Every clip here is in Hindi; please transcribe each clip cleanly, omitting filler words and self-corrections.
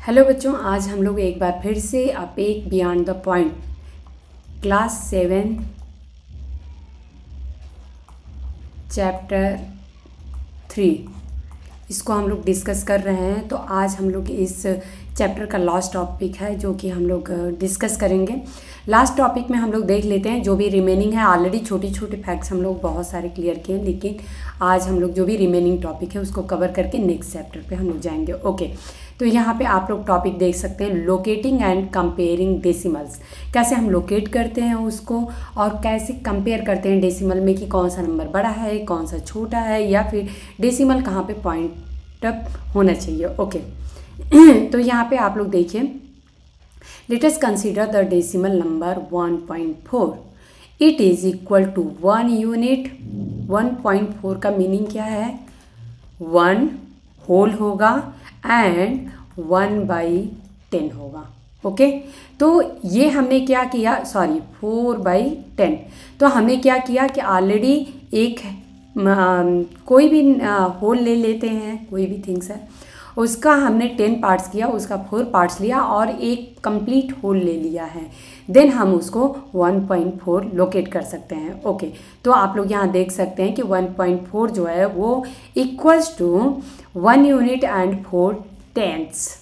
हेलो बच्चों, आज हम लोग एक बार फिर से आप एक beyond the point class 7 chapter 3 इसको हम लोग डिस्कस कर रहे हैं। तो आज हम लोग इस चैप्टर का लास्ट टॉपिक है जो कि हम लोग डिस्कस करेंगे। लास्ट टॉपिक में हम लोग देख लेते हैं जो भी रिमेनिंग है। ऑलरेडी छोटे छोटे फैक्ट्स हम लोग बहुत सारे क्लियर किए हैं, लेकिन आज हम लोग जो भी रिमेनिंग टॉपिक है उसको कवर करके नेक्स्ट चैप्टर पे हम लोग जाएंगे। ओके, तो यहाँ पे आप लोग टॉपिक देख सकते हैं, लोकेटिंग एंड कंपेयरिंग डेसिमल्स। कैसे हम लोकेट करते हैं उसको और कैसे कंपेयर करते हैं डेसिमल में कि कौन सा नंबर बड़ा है, कौन सा छोटा है, या फिर डेसिमल कहाँ पे पॉइंट अप होना चाहिए। ओके तो यहाँ पे आप लोग देखिए, let us consider the decimal number 1.4। It is equal to 1 unit. 1.4 का मीनिंग क्या है? 1 होल होगा एंड 1/10 होगा। ओके, तो ये हमने क्या किया, 4/10। तो हमने क्या किया कि ऑलरेडी एक कोई भी होल ले लेते हैं, कोई भी थिंग्स है, उसका हमने 10 पार्ट्स किया, उसका 4 पार्ट्स लिया और एक कंप्लीट होल ले लिया है। देन हम उसको 1.4 लोकेट कर सकते हैं। ओके, तो आप लोग यहाँ देख सकते हैं कि 1.4 जो है वो equals to 1 unit and 4 tenths.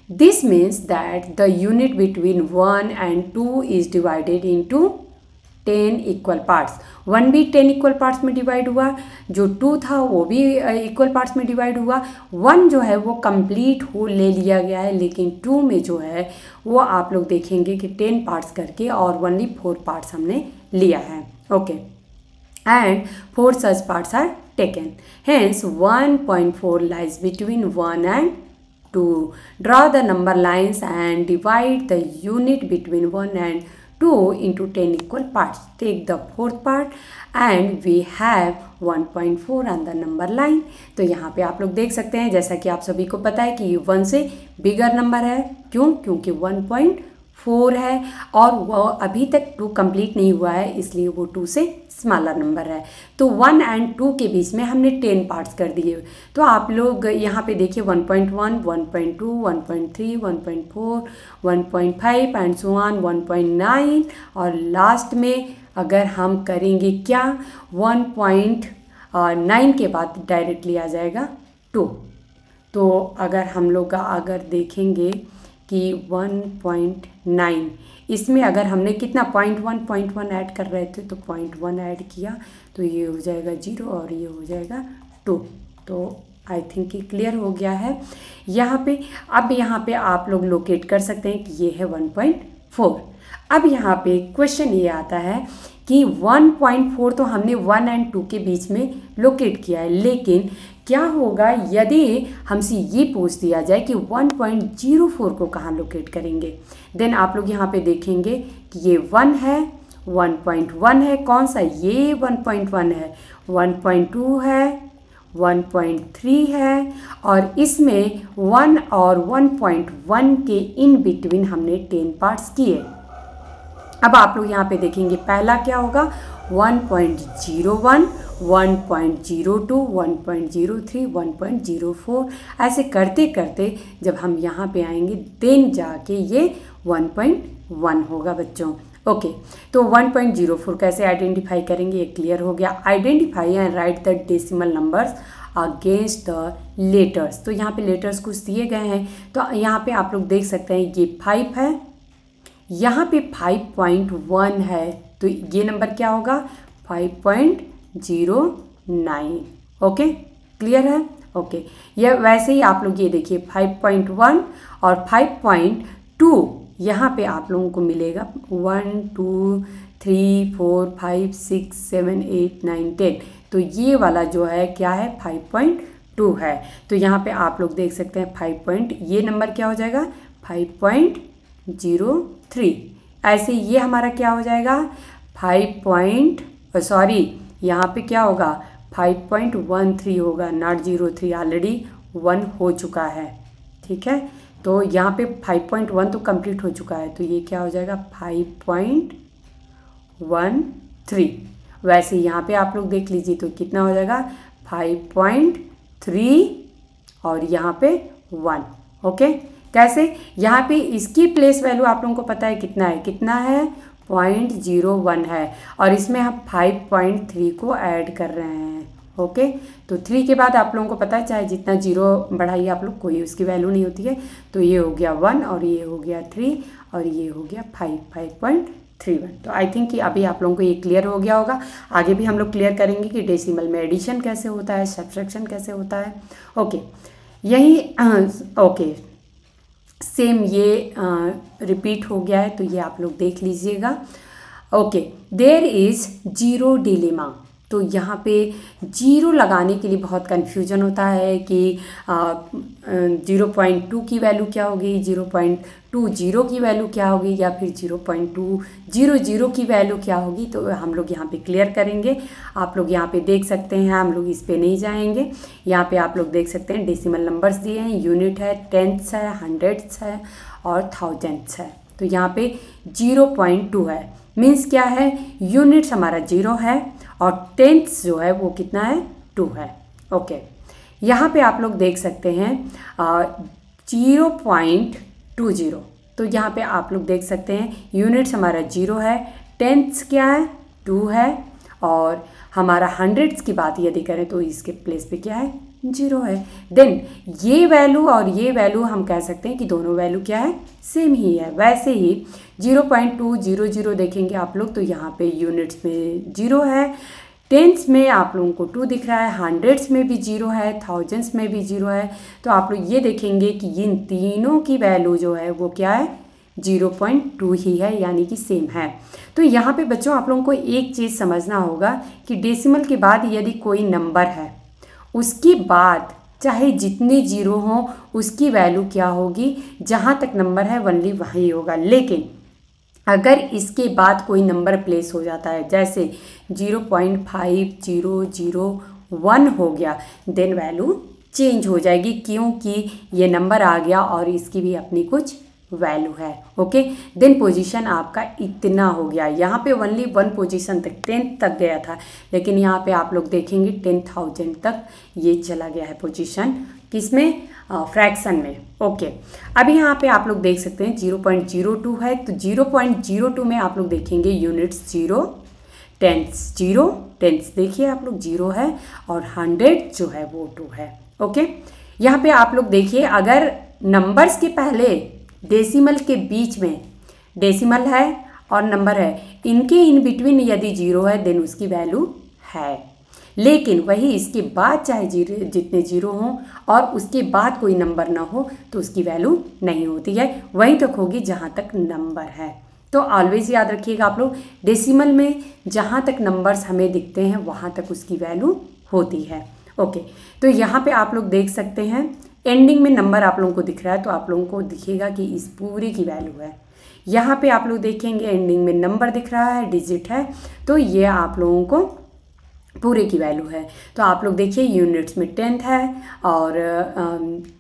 This means that the unit between 1 and 2 is divided into 10 equal parts. 1 भी 10 इक्वल पार्ट्स में डिवाइड हुआ, जो 2 था वो भी इक्वल पार्ट्स में डिवाइड हुआ। 1 जो है वो कंप्लीट होल ले लिया गया है, लेकिन 2 में जो है वो आप लोग देखेंगे कि 10 पार्ट्स करके और ओनली 4 पार्ट्स हमने लिया है। Okay, and 4 such parts are taken. Hence 1.4 lies between 1 and 2. Draw the number lines and divide the unit between 1 and 2 into 10 equal parts. Take the fourth part and we have 1.4 on the number line. तो यहाँ पे आप लोग देख सकते हैं, जैसा कि आप सभी को पता है कि 1 से बिगर नंबर है। क्यों? क्योंकि 1.4 है और वो अभी तक 2 कंप्लीट नहीं हुआ है, इसलिए वो 2 से स्मॉलर नंबर है। तो 1 एंड 2 के बीच में हमने 10 पार्ट्स कर दिए। तो आप लोग यहाँ पे देखिए 1.1, 1.2, 1.3, 1.4, 1.5 एंड सो ऑन 1.9, और लास्ट में अगर हम करेंगे क्या, 1.9 के बाद डायरेक्टली आ जाएगा 2। तो अगर हम लोग अगर देखेंगे कि 1.9, इसमें अगर हमने कितना 0.1 ऐड कर रहे थे तो 0.1 ऐड किया तो ये हो जाएगा 0 और ये हो जाएगा 2। तो आई थिंक ये क्लियर हो गया है यहाँ पे। अब यहाँ पे आप लोग लोकेट कर सकते हैं कि ये है 1.4। अब यहाँ पे क्वेश्चन ये आता है कि 1.4 तो हमने 1 एंड 2 के बीच में लोकेट किया है, लेकिन क्या होगा यदि हमसे ये पूछ दिया जाए कि 1.04 को कहाँ लोकेट करेंगे। देन आप लोग यहाँ पे देखेंगे कि ये 1 है, 1.1 है, कौन सा, ये 1.1 है, 1.2 है, 1.3 है, और इसमें 1 और 1.1 के इन बिटवीन हमने 10 पार्ट्स किए। अब आप लोग यहाँ पे देखेंगे पहला क्या होगा, 1.01, 1.02, 1.03, 1.04, ऐसे करते करते जब हम यहाँ पे आएंगे देन जाके ये 1.1 होगा बच्चों। ओके, तो 1.04 कैसे आइडेंटिफाई करेंगे, ये क्लियर हो गया। Identify and right the decimal numbers against the letters. तो यहाँ पे लेटर्स कुछ दिए गए हैं, तो यहाँ पे आप लोग देख सकते हैं ये 5 है, यहाँ पे 5.1 है, तो ये नंबर क्या होगा, 5.09। ओके, क्लियर है। ओके, ये वैसे ही आप लोग ये देखिए 5.1 और 5.2 यहाँ पे आप लोगों को मिलेगा 1 2 3 4 5 6 7 8 9 10। तो ये वाला जो है क्या है, 5.2 है। तो यहाँ पे आप लोग देख सकते हैं 5 ये नंबर क्या हो जाएगा, 5.03। ऐसे ये हमारा क्या हो जाएगा, यहाँ पे क्या होगा, 5.13 होगा, नॉट 03, ऑलरेडी 1 हो चुका है। ठीक है, तो यहाँ पे 5.1 तो कंप्लीट हो चुका है, तो ये क्या हो जाएगा 5.13। वैसे यहाँ पे आप लोग देख लीजिए तो कितना हो जाएगा 5.3 और यहाँ पे 1। ओके, कैसे, यहाँ पे इसकी प्लेस वैल्यू आप लोगों को पता है कितना है, 0.01 है, और इसमें हम 5.3 को ऐड कर रहे हैं। ओके, तो 3 के बाद आप लोगों को पता है चाहे जितना जीरो बढ़ाइए आप लोग, कोई उसकी वैल्यू नहीं होती है। तो ये हो गया 1 और ये हो गया 3 और ये हो गया 5.31। तो आई थिंक कि अभी आप लोगों को ये क्लियर हो गया होगा। आगे भी हम लोग क्लियर करेंगे कि डेसिमल में एडिशन कैसे होता है, सब्ट्रैक्शन कैसे होता है। ओके, यही ओके सेम ये रिपीट हो गया है, तो ये आप लोग देख लीजिएगा। Okay, there is zero dilemma. तो यहाँ पे जीरो लगाने के लिए बहुत कन्फ्यूजन होता है कि 0.2 की वैल्यू क्या होगी, 0.20 की वैल्यू क्या होगी, या फिर 0.200 की वैल्यू क्या होगी। तो हम लोग यहाँ पे क्लियर करेंगे। आप लोग यहाँ पे देख सकते हैं, हम लोग इस पे नहीं जाएंगे। यहाँ पे आप लोग देख सकते हैं डेसिमल नंबर्स दिए हैं, यूनिट है, टेंथ्स है, हंड्रेड्स है और थाउजेंड्स है। तो यहाँ पे 0.2 है, मीन्स क्या है, यूनिट्स हमारा 0 है और टेंथ्स जो है वो कितना है, 2 है। ओके, यहाँ पे आप लोग देख सकते हैं 0.20। तो यहाँ पे आप लोग देख सकते हैं यूनिट्स हमारा 0 है, टेंथ्स क्या है, 2 है, और हमारा हंड्रेड्स की बात यदि करें तो इसके प्लेस पे क्या है, 0 है। देन ये वैल्यू और ये वैल्यू हम कह सकते हैं कि दोनों वैल्यू क्या है, सेम ही है। वैसे ही 0.200 देखेंगे आप लोग तो यहाँ पे यूनिट्स में 0 है, टेंथ्स में आप लोगों को 2 दिख रहा है, हंड्रेड्स में भी 0 है, थाउजेंड्स में भी 0 है। तो आप लोग ये देखेंगे कि इन तीनों की वैल्यू जो है वो क्या है, 0.2 ही है, यानी कि सेम है। तो यहाँ पे बच्चों आप लोगों को एक चीज़ समझना होगा कि डेसिमल के बाद यदि कोई नंबर है, उसके बाद चाहे जितने जीरो हों उसकी वैल्यू क्या होगी, जहाँ तक नंबर है वनली वही होगा। लेकिन अगर इसके बाद कोई नंबर प्लेस हो जाता है, जैसे 0.5001 हो गया, देन वैल्यू चेंज हो जाएगी, क्योंकि ये नंबर आ गया और इसकी भी अपनी कुछ वैल्यू है। ओके, देन पोजीशन आपका इतना हो गया। यहाँ पे ओनली 1 पोजीशन तक 10 तक गया था, लेकिन यहाँ पे आप लोग देखेंगे 10,000 तक ये चला गया है पोजीशन, किसमें, फ्रैक्शन में। ओके, अभी यहाँ पे आप लोग देख सकते हैं 0.02 है, तो 0.02 में आप लोग देखेंगे यूनिट्स 0, टेंथ्स 0, टेंथ्स देखिए आप लोग 0 है, और 100 जो है वो 2 है। ओके, यहाँ पे आप लोग देखिए, अगर नंबर्स के पहले डेसिमल के बीच में डेसिमल है और नंबर है, इनके इन बिटवीन यदि 0 है देन उसकी वैल्यू है। लेकिन वही इसके बाद चाहे जितने 0 हों और उसके बाद कोई नंबर ना हो तो उसकी वैल्यू नहीं होती है, वहीं तक होगी जहाँ तक नंबर है। तो ऑलवेज याद रखिएगा आप लोग, डेसिमल में जहाँ तक नंबर्स हमें दिखते हैं वहाँ तक उसकी वैल्यू होती है। ओके, तो यहाँ पे आप लोग देख सकते हैं एंडिंग में नंबर आप लोगों को दिख रहा है, तो आप लोगों को दिखेगा कि इस पूरे की वैल्यू है। यहाँ पे आप लोग देखेंगे एंडिंग में नंबर दिख रहा है, डिजिट है, तो ये आप लोगों को पूरे की वैल्यू है। तो आप लोग देखिए यूनिट्स में 10 है और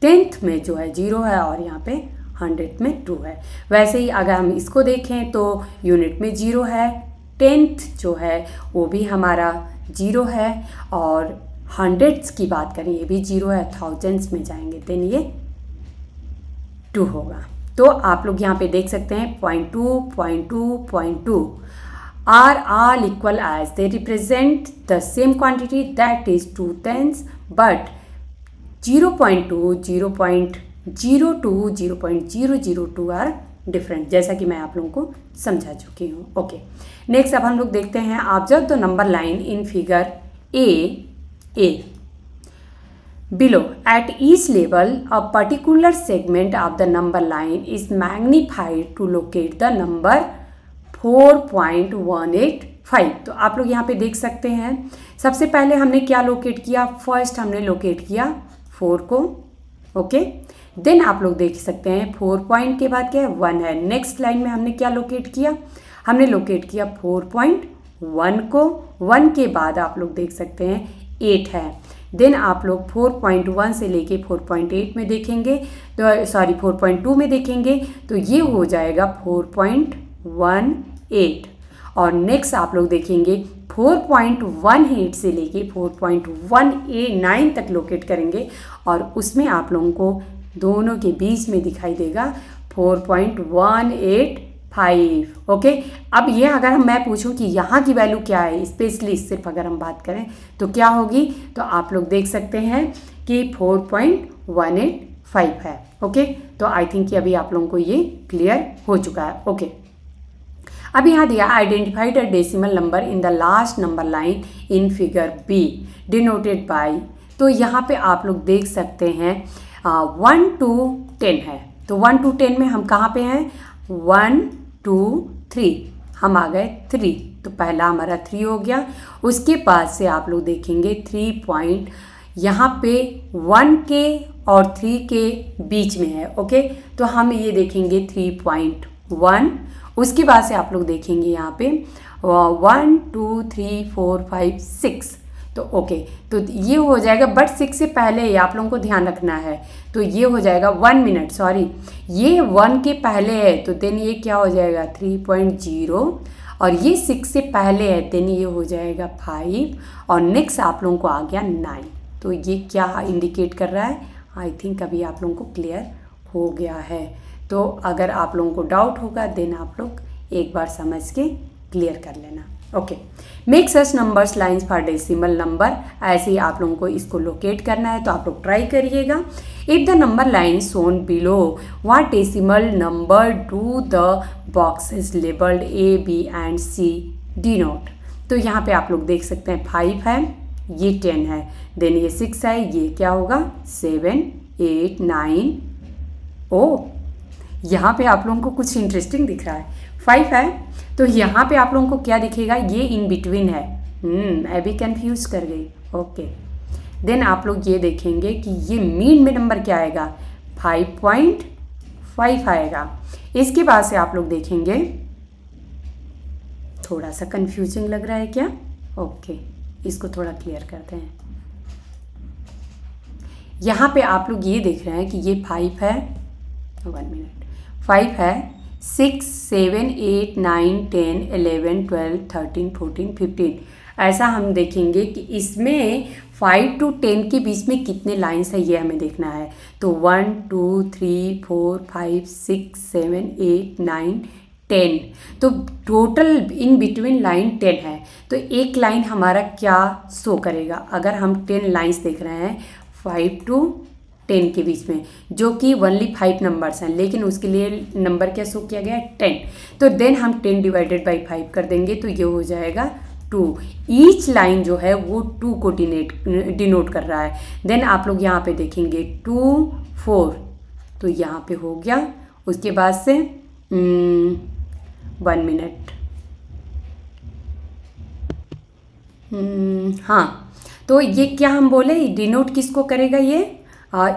10th में जो है 0 है और यहाँ पे 100 में 2 है। वैसे ही अगर हम इसको देखें तो यूनिट में 0 है, 10th जो है वो भी हमारा 0 है, और हंड्रेड्स की बात करें ये भी 0 है, थाउजेंड्स में जाएंगे देन ये 2 होगा। तो आप लोग यहाँ पे देख सकते हैं 0.2, 0.2, 0.2 are all equal as they represent the same quantity, that is 2 tenths, but 0.2, 0.02, 0.002 are different, जैसा कि मैं आप लोगों को समझा चुकी हूँ। ओके, नेक्स्ट अब हम लोग देखते हैं, observe the number line in figure A below. At each level, a particular segment of the number line is magnified to locate the number 4.185. तो आप लोग यहाँ पे देख सकते हैं, सबसे पहले हमने क्या लोकेट किया, फर्स्ट हमने लोकेट किया 4 को। ओके, देन आप लोग देख सकते हैं 4 पॉइंट के बाद क्या है, 1 है। नेक्स्ट लाइन में हमने क्या लोकेट किया, हमने लोकेट किया 4.1 को, 1 के बाद आप लोग देख सकते हैं 8 है। देन आप लोग 4.1 से लेके 4.8 में देखेंगे, तो सॉरी 4.2 में देखेंगे तो ये हो जाएगा 4.18, और नेक्स्ट आप लोग देखेंगे 4.18 से लेके 4.189 तक लोकेट करेंगे, और उसमें आप लोगों को दोनों के बीच में दिखाई देगा 4.185। ओके, अब ये अगर मैं पूछूं कि यहाँ की वैल्यू क्या है, स्पेशली सिर्फ अगर हम बात करें तो क्या होगी, तो आप लोग देख सकते हैं कि 4.185 है। ओके, तो आई थिंक कि अभी आप लोगों को ये क्लियर हो चुका है। ओके, अब यहाँ दिया identified a decimal number in the last number line in figure B denoted by. तो यहाँ पे आप लोग देख सकते हैं 1 to 10 है, तो 1 to 10 में हम कहाँ पे हैं, 1 2 3, हम आ गए 3, तो पहला हमारा 3 हो गया। उसके बाद से आप लोग देखेंगे 3 पॉइंट यहाँ पे 1 के और 3 के बीच में है। ओके, तो हम ये देखेंगे 3.1। उसके बाद से आप लोग देखेंगे यहाँ पे 1 2 3 4 5 6, तो ओके, तो ये हो जाएगा, बट 6 से पहले ही आप लोगों को ध्यान रखना है, तो ये हो जाएगा 1 मिनट, सॉरी ये 1 के पहले है, तो देन ये क्या हो जाएगा 3.0, और ये 6 से पहले है, देन ये हो जाएगा 5, और नेक्स्ट आप लोगों को आ गया 9। तो ये क्या इंडिकेट कर रहा है, आई थिंक अभी आप लोगों को क्लियर हो गया है। तो अगर आप लोगों को डाउट होगा देन आप लोग एक बार समझ के क्लियर कर लेना। Okay, make such numbers lines for decimal number, ऐसे ही आप लोगों को इसको लोकेट करना है, तो आप लोग ट्राई करिएगा। If the number line shown below what decimal number do the boxes labelled A B and C denote. तो यहाँ पे आप लोग देख सकते हैं 5 है, ये 10 है, देन ये 6 है, ये क्या होगा 7 8 9। ओ, यहाँ पे आप लोगों को कुछ इंटरेस्टिंग दिख रहा है, 5 है, तो यहाँ पे आप लोगों को क्या दिखेगा, ये इन बिटवीन है। अभी कंफ्यूज कर गई। ओके, देन आप लोग ये देखेंगे कि ये मीन में नंबर क्या आएगा, 5.5 आएगा। इसके बाद से आप लोग देखेंगे, थोड़ा सा कंफ्यूजिंग लग रहा है क्या, ओके, इसको थोड़ा क्लियर करते हैं। यहाँ पे आप लोग ये देख रहे हैं कि ये 5 है, 1 मिनट, 5 है, 6 7 8 9 10 11 12 13 14 15, ऐसा हम देखेंगे कि इसमें 5 to 10 के बीच में कितने लाइन्स है ये हमें देखना है। तो 1 2 3 4 5 6 7 8 9 10, तो टोटल इन बिटवीन लाइन 10 है। तो एक लाइन हमारा क्या शो करेगा, अगर हम 10 लाइन्स देख रहे हैं 5 to 10 के बीच में, जो कि ओनली 5 नंबर्स हैं, लेकिन उसके लिए नंबर क्या शो किया गया है 10, तो देन हम 10 डिवाइडेड बाई 5 कर देंगे, तो ये हो जाएगा 2। ईच लाइन जो है वो 2 को डिनोट कर रहा है। देन आप लोग यहाँ पे देखेंगे 2 4, तो यहाँ पे हो गया। उसके बाद से 1 मिनट, हाँ, तो ये क्या हम बोले, डिनोट किसको करेगा, ये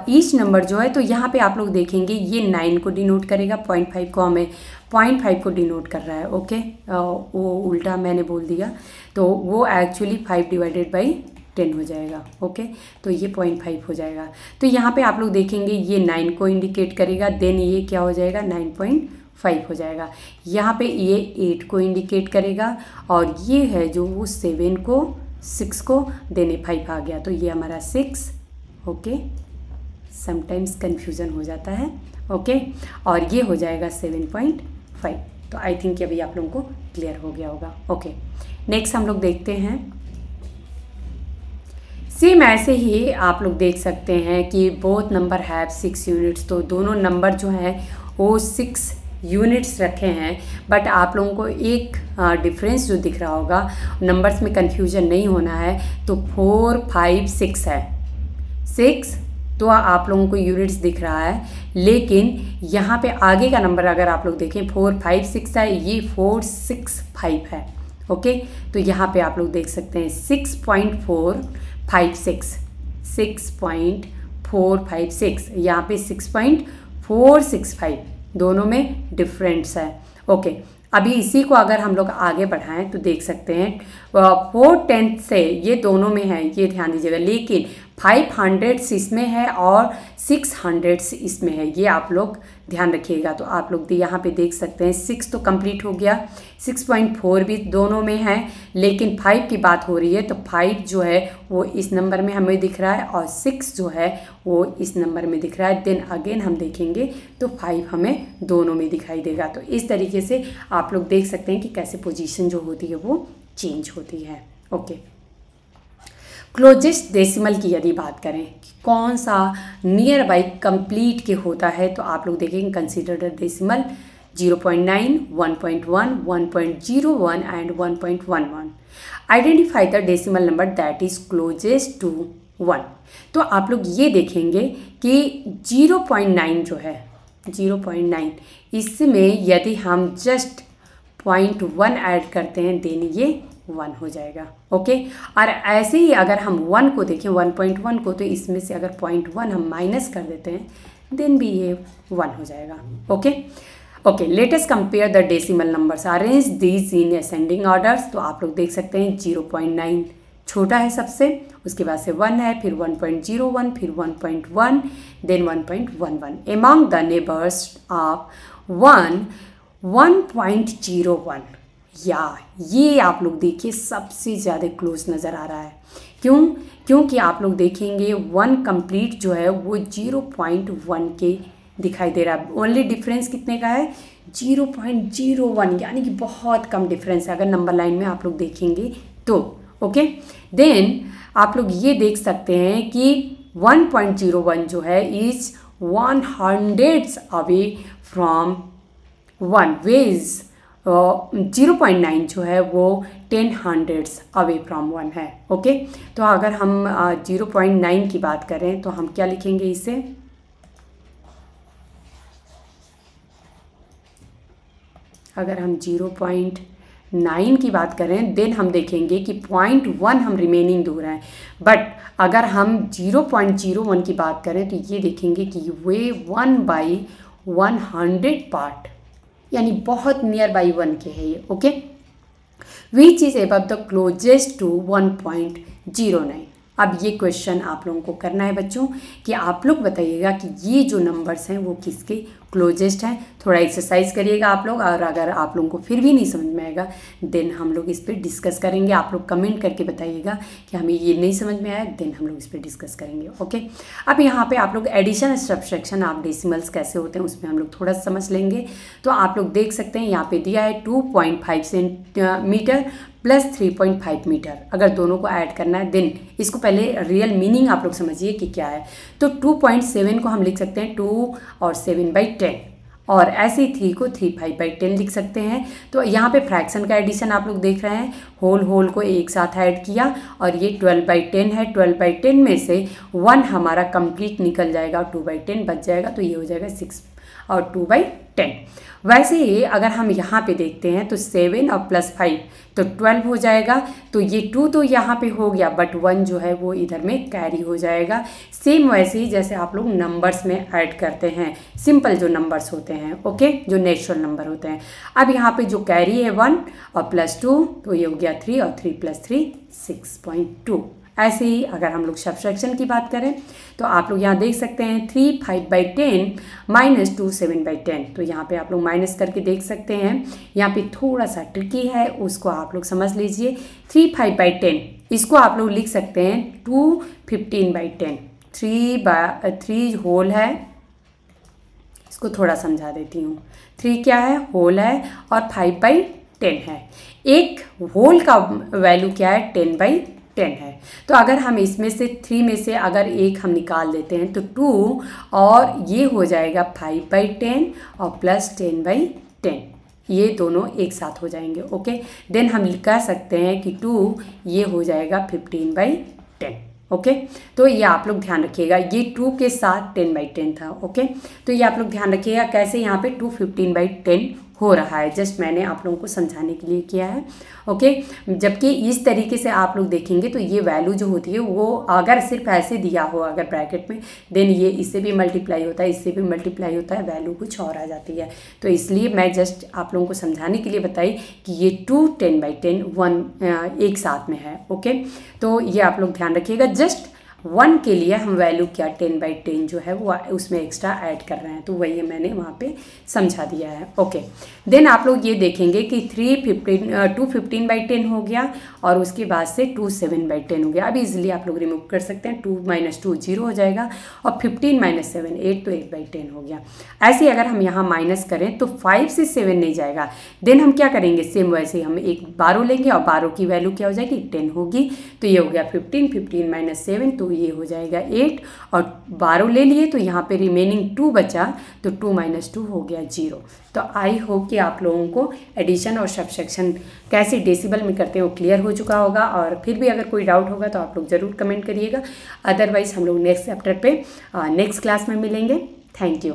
ईच नंबर जो है, तो यहाँ पे आप लोग देखेंगे ये 9 को डिनोट करेगा, 0.5 को हमें 0.5 को डिनोट कर रहा है। ओके, वो उल्टा मैंने बोल दिया, तो वो एक्चुअली 5 डिवाइडेड बाई 10 हो जाएगा। ओके, तो ये 0.5 हो जाएगा। तो यहाँ पे आप लोग देखेंगे ये 9 को इंडिकेट करेगा, देन ये क्या हो जाएगा 9.5 हो जाएगा। यहाँ पे ये 8 को इंडिकेट करेगा, और ये है जो वो 7 को 6 को, देन ये 5 आ गया, तो ये हमारा 6। ओके, समटाइम्स कन्फ्यूज़न हो जाता है। ओके, और ये हो जाएगा 7.5। तो आई थिंक अभी आप लोगों को क्लियर हो गया होगा। ओके, नेक्स्ट हम लोग देखते हैं, सेम ऐसे ही आप लोग देख सकते हैं कि बोथ नंबर हैव 6 यूनिट्स, तो दोनों नंबर जो हैं वो 6 यूनिट्स रखे हैं, बट आप लोगों को एक डिफरेंस जो दिख रहा होगा, नंबर्स में कन्फ्यूजन नहीं होना है, तो 4 5 6 है, 6 तो आप लोगों को यूनिट्स दिख रहा है, लेकिन यहाँ पे आगे का नंबर अगर आप लोग देखें 4 5 6 है, ये 4 6 5 है। ओके, तो यहाँ पे आप लोग देख सकते हैं 6.456, 6.456, यहाँ पे 6.465, दोनों में डिफरेंस है। ओके, अभी इसी को अगर हम लोग आगे बढ़ाएं तो देख सकते हैं 4/10 से ये दोनों में है, ये ध्यान दीजिएगा, लेकिन 500 इसमें है और 600 इसमें है, ये आप लोग ध्यान रखिएगा। तो आप लोग यहाँ पे देख सकते हैं 6 तो कंप्लीट हो गया, 6.4 भी दोनों में है, लेकिन 5 की बात हो रही है तो 5 जो है वो इस नंबर में हमें दिख रहा है और 6 जो है वो इस नंबर में दिख रहा है। देन अगेन हम देखेंगे तो 5 हमें दोनों में दिखाई देगा। तो इस तरीके से आप लोग देख सकते हैं कि कैसे पोजीशन जो होती है वो चेंज होती है। ओके, क्लोजेस्ट डेसिमल की यदि बात करें कि कौन सा नियर बाई कंप्लीट के होता है, तो आप लोग देखेंगे consider the decimal 0.9, 1.1, 1.01 and 1.11। Identify the decimal number that is closest to 1। तो आप लोग ये देखेंगे कि 0.9 जो है 0.9, इसमें यदि हम जस्ट 0.1 ऐड करते हैं देन ये 1 हो जाएगा। ओके, और ऐसे ही अगर हम 1 को देखें 1.1 को, तो इसमें से अगर 0.1 हम माइनस कर देते हैं देन भी ये 1 हो जाएगा। Okay okay, let us compare the decimal numbers, arrange these in ascending orders. तो आप लोग देख सकते हैं 0.9 छोटा है सबसे, उसके बाद से 1 है, फिर 1.01, फिर 1.1, then 1.11। Among the neighbours of 1.01, या ये आप लोग देखिए सबसे ज़्यादा क्लोज नज़र आ रहा है। क्योंकि आप लोग देखेंगे 1 कंप्लीट जो है वो 0.1 के दिखाई दे रहा है। ओनली डिफरेंस कितने का है 0.01, यानी कि बहुत कम डिफरेंस है अगर नंबर लाइन में आप लोग देखेंगे तो। ओके, देन आप लोग ये देख सकते हैं कि 1.01 जो है इज 100 अवे फ्रॉम 1, वेज 0.9 जो है वो 10 अवे फ्रॉम 1 है। ओके, तो अगर हम 0.9 की बात करें तो हम क्या लिखेंगे इसे, अगर हम 0.9 की बात करें देन हम देखेंगे कि 0.1 हम रिमेनिंग दूर हैं। बट अगर हम 0.01 की बात करें तो ये देखेंगे कि वे 1/100 पार्ट, यानी बहुत नियर बाई 1 के है ये। Okay, which is above the closest to 1.09। अब ये क्वेश्चन आप लोगों को करना है बच्चों कि आप लोग बताइएगा कि ये जो नंबर्स हैं वो किसके क्लोजेस्ट हैं। थोड़ा एक्सरसाइज करिएगा आप लोग, और अगर आप लोगों को फिर भी नहीं समझ में आएगा देन हम लोग इस पर डिस्कस करेंगे। आप लोग कमेंट करके बताइएगा कि हमें ये नहीं समझ में आया, देन हम लोग इस पर डिस्कस करेंगे। ओके, अब यहाँ पे आप लोग एडिशन सब्सट्रैक्शन ऑफ डेसिमल्स कैसे होते हैं उसमें हम लोग थोड़ा समझ लेंगे। तो आप लोग देख सकते हैं यहाँ पे दिया है 2.5 सेंटीमीटर प्लस 3.5 मीटर। अगर दोनों को ऐड करना है देन इसको पहले रियल मीनिंग आप लोग समझिए कि क्या है। तो 2.7 को हम लिख सकते हैं 2 और 7/10, और ऐसे ही 3 को 3/5/10 लिख सकते हैं। तो यहाँ पे फ्रैक्शन का एडिशन आप लोग देख रहे हैं, होल को एक साथ ऐड किया और ये 12/10 है। 12/10 में से 1 हमारा कंप्लीट निकल जाएगा, 2/10 बच जाएगा, तो ये हो जाएगा 6 और 2/10। वैसे ही अगर हम यहाँ पे देखते हैं तो 7 और प्लस 5 तो 12 हो जाएगा। तो ये 2 तो यहाँ पे हो गया, बट 1 जो है वो इधर में कैरी हो जाएगा। सेम वैसे ही जैसे आप लोग नंबर्स में ऐड करते हैं, सिंपल जो नंबर्स होते हैं, ओके, जो नेचुरल नंबर होते हैं। अब यहाँ पे जो कैरी है 1 और प्लस 2, तो ये हो गया 3 और 3 + 3 6.2। ऐसे ही अगर हम लोग सब्सट्रैक्शन की बात करें तो आप लोग यहाँ देख सकते हैं 3 5/10 - 2 7/10। तो यहाँ पे आप लोग माइनस करके देख सकते हैं। यहाँ पे थोड़ा सा ट्रिकी है, उसको आप लोग समझ लीजिए। 3 5/10 इसको आप लोग लिख सकते हैं 2 15/10। 3 होल है, इसको थोड़ा समझा देती हूँ। 3 क्या है, होल है, और 5/10 है। एक होल का वैल्यू क्या है, 10/10 है। तो अगर हम इसमें से 3 में से अगर एक हम निकाल देते हैं तो 2, और ये हो जाएगा 5/10 और प्लस 10/10, ये दोनों एक साथ हो जाएंगे। ओके, देन हम कह सकते हैं कि 2 ये हो जाएगा 15/10। ओके, तो ये आप लोग ध्यान रखिएगा, ये 2 के साथ 10/10 था। ओके, तो ये आप लोग ध्यान रखिएगा कैसे यहाँ पे 2 15/10 हो रहा है। जस्ट मैंने आप लोगों को समझाने के लिए किया है। ओके, जबकि इस तरीके से आप लोग देखेंगे तो ये वैल्यू जो होती है वो अगर सिर्फ ऐसे दिया हो अगर ब्रैकेट में, देन ये इससे भी मल्टीप्लाई होता है, इससे भी मल्टीप्लाई होता है, वैल्यू कुछ और आ जाती है। तो इसलिए मैं जस्ट आप लोगों को समझाने के लिए बताई कि ये 2 10/10 1 एक साथ में है। ओके, तो ये आप लोग ध्यान रखिएगा। जस्ट 1 के लिए हम वैल्यू क्या 10/10 जो है वो उसमें एक्स्ट्रा ऐड कर रहे हैं, तो वही मैंने वहाँ पे समझा दिया है। ओके, देन आप लोग ये देखेंगे कि 215/10 हो गया और उसके बाद से 2 7/10 हो गया। अब इजीली आप लोग रिमूव कर सकते हैं, 2 - 2 0 हो जाएगा और 15 - 7 8, तो 8/10 हो गया। ऐसे अगर हम यहाँ माइनस करें तो 5 से 7 नहीं जाएगा, देन हम क्या करेंगे, सेम वैसे हम एक 12 लेंगे और 12 की वैल्यू क्या हो जाएगी 10 होगी, तो ये हो गया 15, 15 - 7 तो ये हो जाएगा 8 और 12 ले लिए तो यहाँ पे रिमेनिंग 2 बचा, तो 2 - 2 हो गया 0। तो आई होप कि आप लोगों को एडिशन और सब्ट्रैक्शन कैसे डेसिबल में करते हैं वो क्लियर हो चुका होगा, और फिर भी अगर कोई डाउट होगा तो आप लोग ज़रूर कमेंट करिएगा। अदरवाइज़ हम लोग नेक्स्ट चैप्टर पे नेक्स्ट क्लास में मिलेंगे। Thank you.